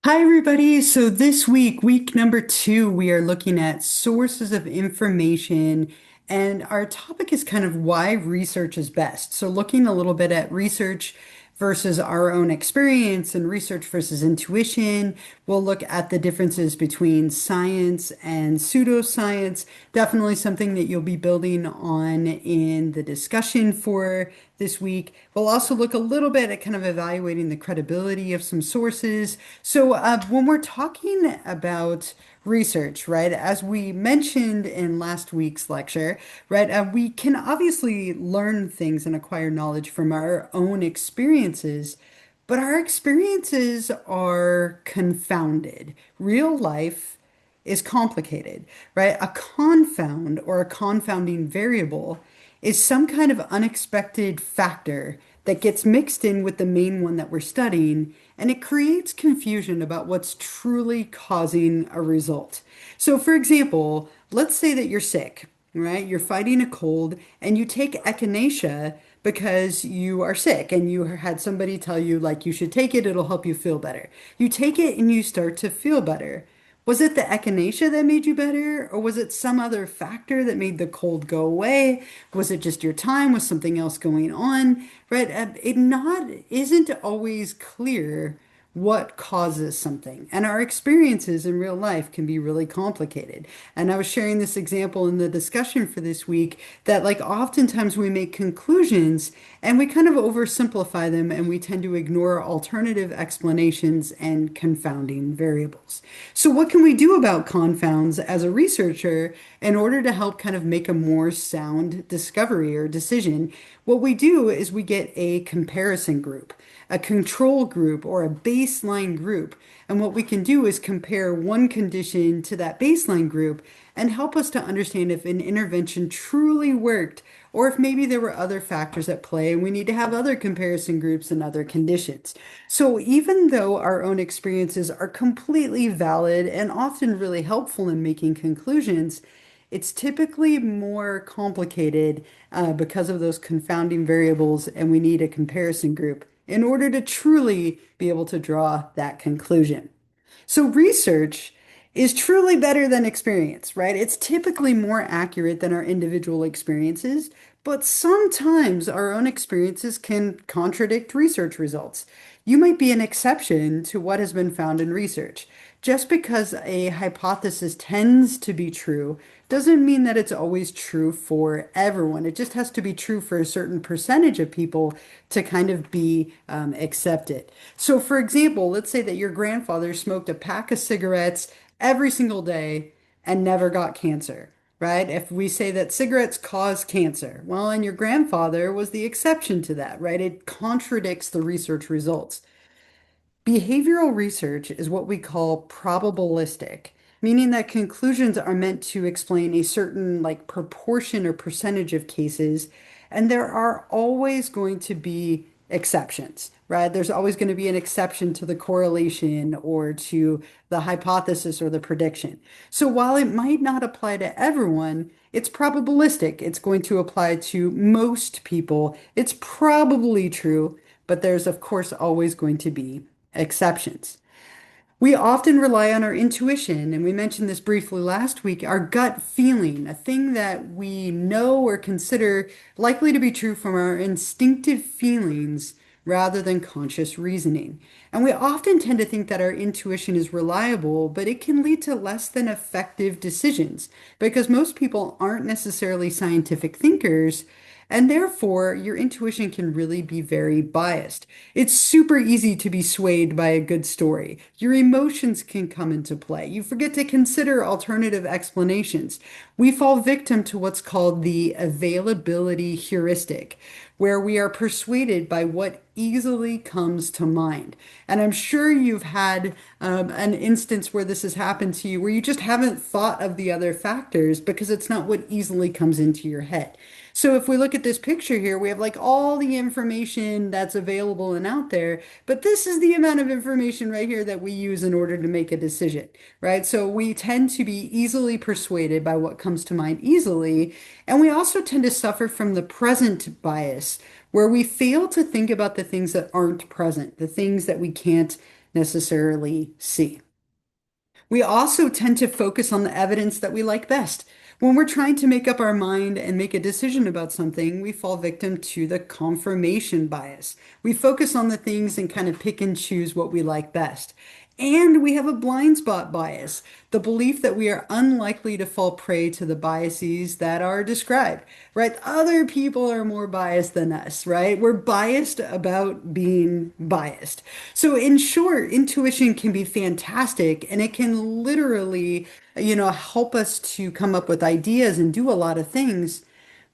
Hi, everybody. So this week, week number two, we are looking at sources of information, and our topic is kind of why research is best. So looking a little bit at research versus our own experience and research versus intuition. We'll look at the differences between science and pseudoscience. Definitely something that you'll be building on in the discussion for this week. We'll also look a little bit at kind of evaluating the credibility of some sources. So, when we're talking about research, right, as we mentioned in last week's lecture, right, we can obviously learn things and acquire knowledge from our own experiences, but our experiences are confounded. Real life is complicated, right? A confound or a confounding variable is some kind of unexpected factor that gets mixed in with the main one that we're studying, and it creates confusion about what's truly causing a result. So, for example, let's say that you're sick, right? You're fighting a cold and you take echinacea because you are sick and you had somebody tell you, like, you should take it, it'll help you feel better. You take it and you start to feel better. Was it the echinacea that made you better, or was it some other factor that made the cold go away? Was it just your time? Was something else going on? Right? It not isn't always clear what causes something. And our experiences in real life can be really complicated. And I was sharing this example in the discussion for this week that, like, oftentimes we make conclusions and we kind of oversimplify them and we tend to ignore alternative explanations and confounding variables. So, what can we do about confounds as a researcher in order to help kind of make a more sound discovery or decision? What we do is we get a comparison group, a control group, or a baseline group. And what we can do is compare one condition to that baseline group and help us to understand if an intervention truly worked or if maybe there were other factors at play and we need to have other comparison groups and other conditions. So even though our own experiences are completely valid and often really helpful in making conclusions, it's typically more complicated because of those confounding variables, and we need a comparison group in order to truly be able to draw that conclusion. So research is truly better than experience, right? It's typically more accurate than our individual experiences, but sometimes our own experiences can contradict research results. You might be an exception to what has been found in research. Just because a hypothesis tends to be true doesn't mean that it's always true for everyone. It just has to be true for a certain percentage of people to kind of be accepted. So, for example, let's say that your grandfather smoked a pack of cigarettes every single day and never got cancer, right? If we say that cigarettes cause cancer, well, and your grandfather was the exception to that, right? It contradicts the research results. Behavioral research is what we call probabilistic, meaning that conclusions are meant to explain a certain, like, proportion or percentage of cases, and there are always going to be exceptions, right? There's always going to be an exception to the correlation or to the hypothesis or the prediction. So while it might not apply to everyone, it's probabilistic. It's going to apply to most people. It's probably true, but there's, of course, always going to be exceptions. We often rely on our intuition, and we mentioned this briefly last week, our gut feeling, a thing that we know or consider likely to be true from our instinctive feelings rather than conscious reasoning. And we often tend to think that our intuition is reliable, but it can lead to less than effective decisions because most people aren't necessarily scientific thinkers. And therefore, your intuition can really be very biased. It's super easy to be swayed by a good story. Your emotions can come into play. You forget to consider alternative explanations. We fall victim to what's called the availability heuristic, where we are persuaded by what easily comes to mind. And I'm sure you've had an instance where this has happened to you, where you just haven't thought of the other factors because it's not what easily comes into your head. So if we look at this picture here, we have like all the information that's available and out there, but this is the amount of information right here that we use in order to make a decision, right? So we tend to be easily persuaded by what comes to mind easily, and we also tend to suffer from the present bias, where we fail to think about the things that aren't present, the things that we can't necessarily see. We also tend to focus on the evidence that we like best. When we're trying to make up our mind and make a decision about something, we fall victim to the confirmation bias. We focus on the things and kind of pick and choose what we like best. And we have a blind spot bias, the belief that we are unlikely to fall prey to the biases that are described, right? Other people are more biased than us, right? We're biased about being biased. So in short, intuition can be fantastic and it can literally, help us to come up with ideas and do a lot of things,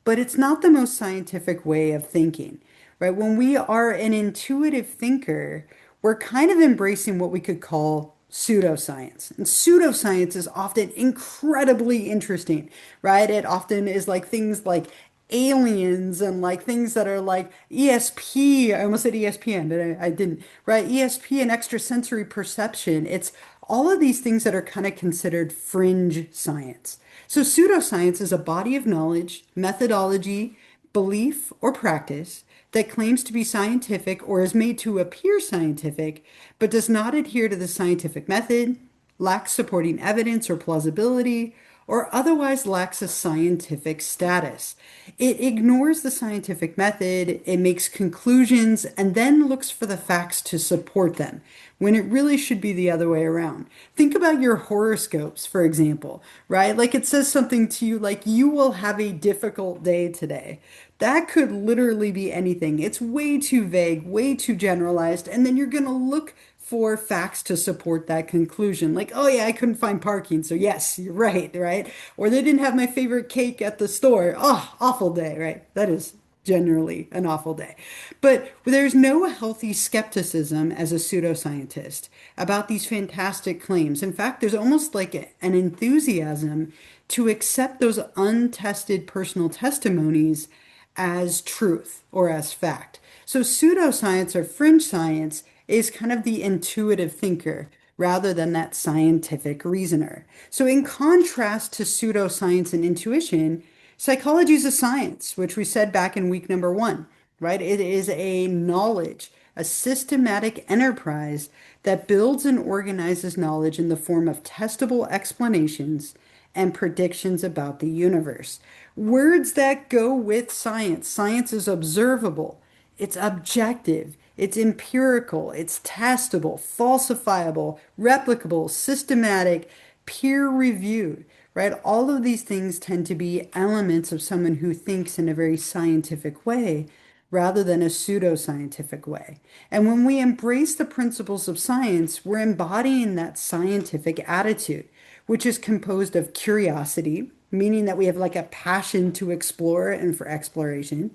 but it's not the most scientific way of thinking, right? When we are an intuitive thinker, we're kind of embracing what we could call pseudoscience. And pseudoscience is often incredibly interesting, right? It often is like things like aliens and like things that are like ESP. I almost said ESPN, but I didn't, right? ESP and extrasensory perception. It's all of these things that are kind of considered fringe science. So pseudoscience is a body of knowledge, methodology, belief, or practice that claims to be scientific or is made to appear scientific, but does not adhere to the scientific method, lacks supporting evidence or plausibility, or otherwise lacks a scientific status. It ignores the scientific method, it makes conclusions, and then looks for the facts to support them, when it really should be the other way around. Think about your horoscopes, for example, right? Like it says something to you like, you will have a difficult day today. That could literally be anything. It's way too vague, way too generalized, and then you're going to look for facts to support that conclusion. Like, oh yeah, I couldn't find parking, so yes, you're right, right? Or they didn't have my favorite cake at the store. Oh, awful day, right? That is generally an awful day. But there's no healthy skepticism as a pseudoscientist about these fantastic claims. In fact, there's almost like an enthusiasm to accept those untested personal testimonies as truth or as fact. So pseudoscience or fringe science is kind of the intuitive thinker rather than that scientific reasoner. So in contrast to pseudoscience and intuition, psychology is a science, which we said back in week number 1, right? It is a knowledge, a systematic enterprise that builds and organizes knowledge in the form of testable explanations and predictions about the universe. Words that go with science. Science is observable, it's objective, it's empirical, it's testable, falsifiable, replicable, systematic, peer reviewed, right? All of these things tend to be elements of someone who thinks in a very scientific way rather than a pseudoscientific way. And when we embrace the principles of science, we're embodying that scientific attitude, which is composed of curiosity, meaning that we have like a passion to explore and for exploration.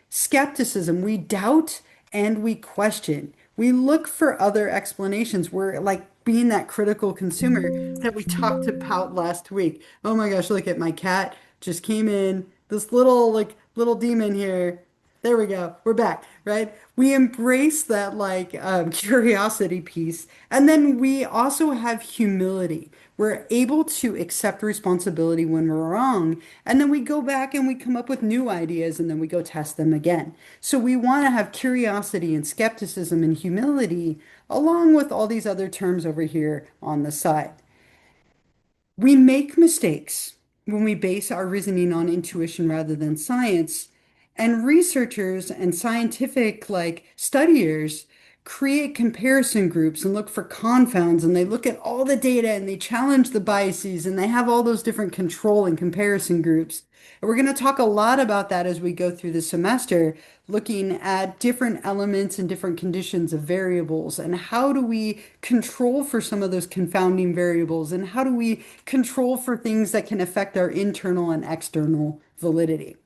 Skepticism, we doubt and we question. We look for other explanations. We're like being that critical consumer that we talked about last week. Oh my gosh, look at my cat just came in. This little demon here. There we go. We're back, right? We embrace that curiosity piece. And then we also have humility. We're able to accept responsibility when we're wrong. And then we go back and we come up with new ideas and then we go test them again. So we want to have curiosity and skepticism and humility along with all these other terms over here on the side. We make mistakes when we base our reasoning on intuition rather than science. And researchers and scientific studiers create comparison groups and look for confounds and they look at all the data and they challenge the biases and they have all those different control and comparison groups. And we're going to talk a lot about that as we go through the semester, looking at different elements and different conditions of variables and how do we control for some of those confounding variables and how do we control for things that can affect our internal and external validity.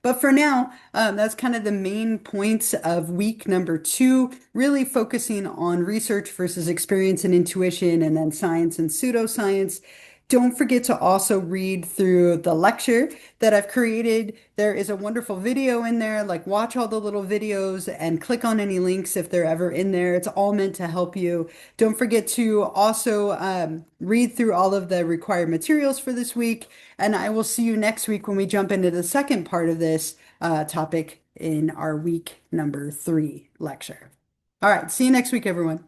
But for now, that's kind of the main points of week number 2, really focusing on research versus experience and intuition, and then science and pseudoscience. Don't forget to also read through the lecture that I've created. There is a wonderful video in there. Like, watch all the little videos and click on any links if they're ever in there. It's all meant to help you. Don't forget to also read through all of the required materials for this week. And I will see you next week when we jump into the second part of this topic in our week number 3 lecture. All right, see you next week, everyone.